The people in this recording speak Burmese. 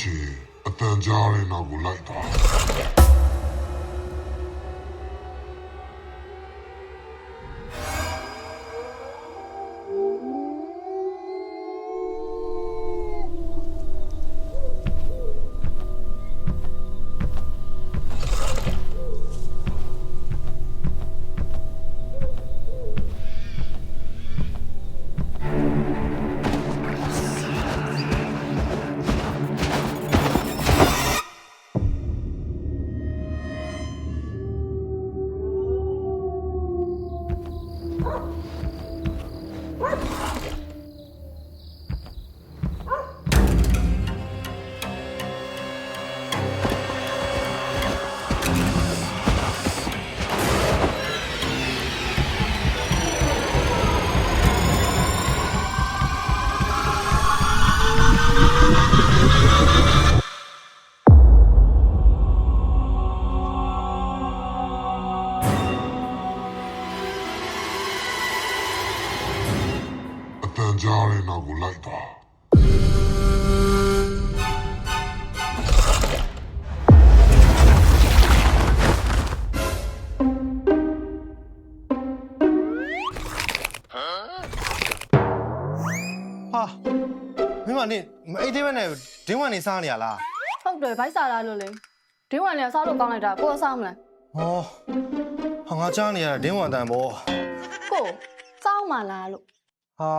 ချင်အတန်ကြားတဲ့နောက်ကိုလိုက်သွားကြားတဲ့နောက်ကိုလိုက်သွားဟာမင်းမနေအဲ့ဒီဘက်နဲ့ဒင်းဝမ်နေစားနေရလား ဟုတ်တယ်ဗိုက်စားလာလို့လေဒင်းဝင်လည်းစားလို့ကောင်းလိုက်တာကိုယ်စားမလား ဟောဟာငါကြားနေရတာဒင်းဝမ်တန်ပေါ့ ကိုစောင်းမလားလို့ ဟာ